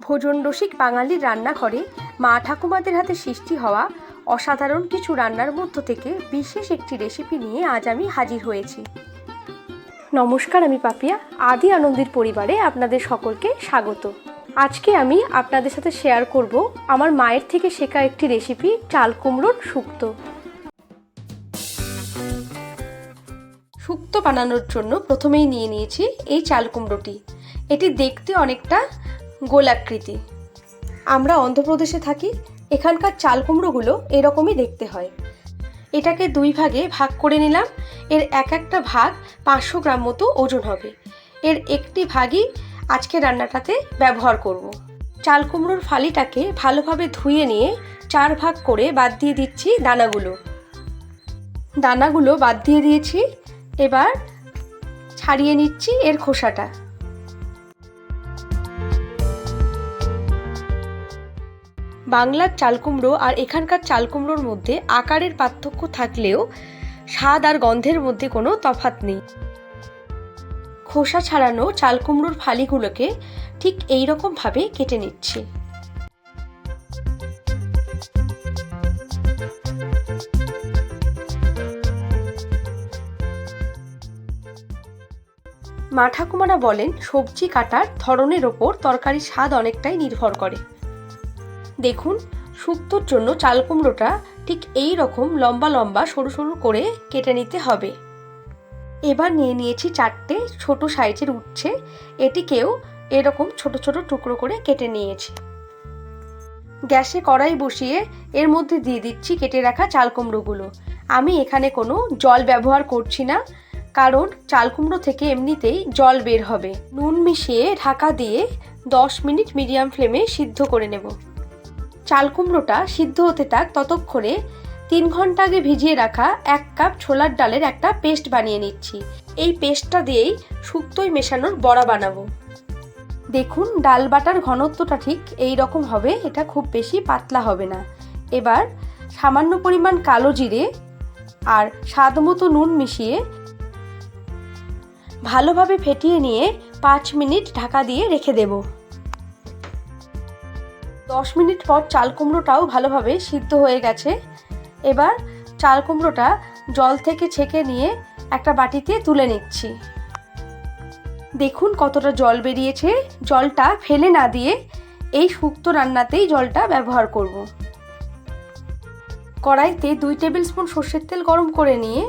ভোজন রসিক বাঙালির রান্নাঘরে মা ঠাকুমাদের হাতে সৃষ্টি হওয়া অসাধারণ কিছু রান্নার মধ্য থেকে বিশেষ একটি রেসিপি নিয়ে আজ আমি হাজির হয়েছি। নমস্কার, আমি পাপিয়া। আদি আনন্দের পরিবারে আপনাদের সকলকে স্বাগত। আজকে আমি আপনাদের সাথে শেয়ার করব আমার মায়ের থেকে শেখা একটি রেসিপি, চাল কুমড়োর শুক্তো। শুক্তো বানানোর জন্য প্রথমেই নিয়ে নিয়েছি এই চাল কুমড়োটি। এটি দেখতে অনেকটা গোলাকৃতি। আমরা অন্ধ্রপ্রদেশে থাকি, এখানকার চাল কুমড়োগুলো এরকমই দেখতে হয়। এটাকে দুই ভাগে ভাগ করে নিলাম। এর একটা ভাগ 500 গ্রাম মতো ওজন হবে। এর একটি ভাগই আজকে রান্নাটাতে ব্যবহার করব। চাল কুমড়োর ফালিটাকে ভালোভাবে ধুয়ে নিয়ে 4 ভাগ করে বাদ দিয়ে দিচ্ছি দানাগুলো বাদ দিয়ে দিয়েছি। এবার ছাড়িয়ে নিচ্ছি এর খোসাটা। বাংলার চাল কুমড়ো আর এখানকার চাল কুমড়োর মধ্যে আকারের পার্থক্য থাকলেও স্বাদ আর গন্ধের মধ্যে কোনো তফাৎ নেই। খোসা ছাড়ানো চাল কুমড়োর ফালিগুলোকে ঠিক এই রকম ভাবে কেটে নিচ্ছি। মা ঠাকুমারা বলেন, সবজি কাটার ধরনের ওপর তরকারির স্বাদ অনেকটাই নির্ভর করে। দেখুন, শুক্তোর জন্য চাল কুমড়োটা ঠিক এই রকম লম্বা লম্বা সরু সরু করে কেটে নিতে হবে। এবার নিয়ে নিয়েছি 4টে ছোট সাইজের উচ্ছে। এটিকেও এরকম ছোট ছোট টুকরো করে কেটে নিয়েছি। গ্যাসে কড়াই বসিয়ে এর মধ্যে দিয়ে দিচ্ছি কেটে রাখা চাল কুমড়োগুলো। আমি এখানে কোনো জল ব্যবহার করছি না, কারণ চাল কুমড়ো থেকে এমনিতেই জল বের হবে। নুন মিশিয়ে ঢাকা দিয়ে 10 মিনিট মিডিয়াম ফ্লেমে সিদ্ধ করে নেব। চাল কুমড়োটা সিদ্ধ হতে থাক ততক্ষণে 3 ঘন্টা আগে ভিজিয়ে রাখা 1 কাপ ছোলার ডালের একটা পেস্ট বানিয়ে নিচ্ছি। এই পেস্টটা দিয়েই শুক্তোয় মেশানোর বড়া বানাবো। দেখুন, ডাল বাটার ঘনত্বটা ঠিক এই রকম হবে, এটা খুব বেশি পাতলা হবে না। এবার সামান্য পরিমাণ কালো জিরে আর স্বাদ মতো নুন মিশিয়ে ভালোভাবে ফেটিয়ে নিয়ে 5 মিনিট ঢাকা দিয়ে রেখে দেব। 10 মিনিট পর চাল কুমড়োটাও ভালোভাবে সিদ্ধ হয়ে গেছে। এবার চাল কুমড়োটা জল থেকে ছেঁকে নিয়ে একটা বাটিতে তুলে নিচ্ছি। দেখুন কতটা জল বেরিয়েছে। জলটা ফেলে না দিয়ে এই শুক্তো রান্নাতেই জলটা ব্যবহার করব। কড়াইতে 2 টেবিল স্পুন সর্ষের তেল গরম করে নিয়ে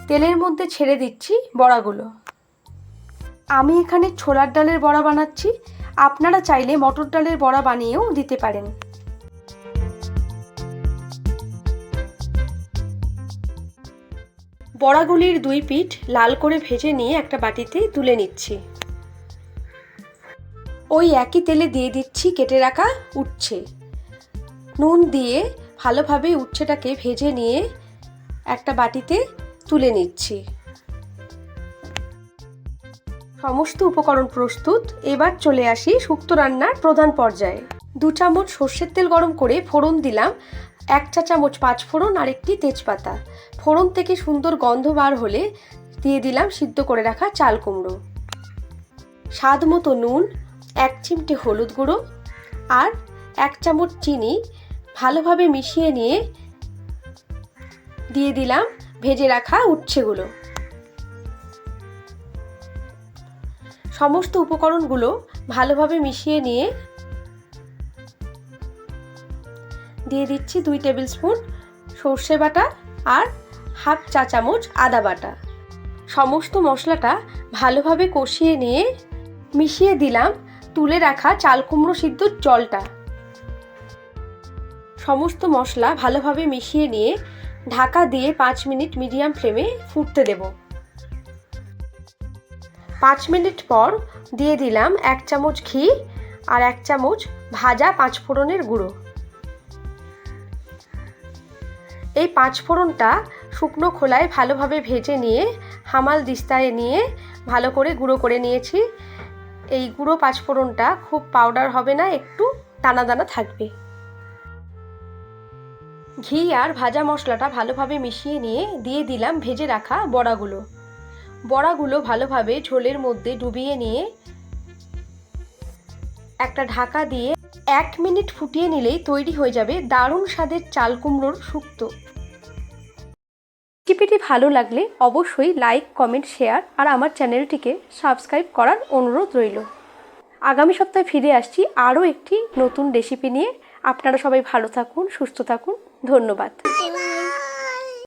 তেলের মধ্যে ছেড়ে দিচ্ছি বড়াগুলো। আমি এখানে ছোলার ডালের বড়া বানাচ্ছি, আপনারা চাইলে মটর ডালের বড়া বানিয়েও দিতে পারেন। বড়াগুলির 2 পিঠ লাল করে ভেজে নিয়ে একটা বাটিতে তুলে নিচ্ছি। ওই একই তেলে দিয়ে দিচ্ছি কেটে রাখা উচ্ছে। নুন দিয়ে ভালোভাবে উচ্ছেটাকে ভেজে নিয়ে একটা বাটিতে তুলে নিচ্ছি। সমস্ত উপকরণ প্রস্তুত। এবার চলে আসি শুক্তো রান্নার প্রধান পর্যায়ে। 2 চামচ সর্ষের তেল গরম করে ফোড়ন দিলাম। 1 চা চামচ 5 ফোড়ন আর একটি তেজপাতা। ফোড়ন থেকে সুন্দর গন্ধ বার হলে দিয়ে দিলাম সিদ্ধ করে রাখা চাল কুমড়ো। স্বাদ মতো নুন, 1 চিমটে হলুদ গুঁড়ো আর 1 চামচ চিনি ভালোভাবে মিশিয়ে নিয়ে দিয়ে দিলাম ভেজে রাখা উচ্ছেগুলো। সমস্ত উপকরণগুলো ভালোভাবে মিশিয়ে নিয়ে দিয়ে দিচ্ছি 2 টেবিল স্পুন সর্ষে বাটা আর হাফ চা চামচ আদা বাটা। সমস্ত মশলাটা ভালোভাবে কষিয়ে নিয়ে মিশিয়ে দিলাম তুলে রাখা চাল কুমড়ো সিদ্ধর জলটা। সমস্ত মশলা ভালোভাবে মিশিয়ে নিয়ে ঢাকা দিয়ে 5 মিনিট মিডিয়াম ফ্লেমে ফুটতে দেব। 5 মিনিট পর দিয়ে দিলাম 1 চামচ ঘি আর 1 চামচ ভাজা 5 ফোড়নের গুঁড়ো। এই 5 ফোড়নটা শুকনো খোলায় ভালোভাবে ভেজে নিয়ে হামাল দিস্তায় নিয়ে ভালো করে গুঁড়ো করে নিয়েছি। এই গুঁড়ো 5 ফোড়নটা খুব পাউডার হবে না, একটু দানা দানা থাকবে। ঘি আর ভাজা মশলাটা ভালোভাবে মিশিয়ে নিয়ে দিয়ে দিলাম ভেজে রাখা বড়াগুলো ভালোভাবে ঝোলের মধ্যে ডুবিয়ে নিয়ে একটা ঢাকা দিয়ে 1 মিনিট ফুটিয়ে নিলেই তৈরি হয়ে যাবে দারুণ স্বাদের চাল কুমড়োর শুক্তো। রেসিপিটি ভালো লাগলে অবশ্যই লাইক, কমেন্ট, শেয়ার আর আমার চ্যানেলটিকে সাবস্ক্রাইব করার অনুরোধ রইল। আগামী সপ্তাহে ফিরে আসছি আরও একটি নতুন রেসিপি নিয়ে। আপনারা সবাই ভালো থাকুন, সুস্থ থাকুন। ধন্যবাদ।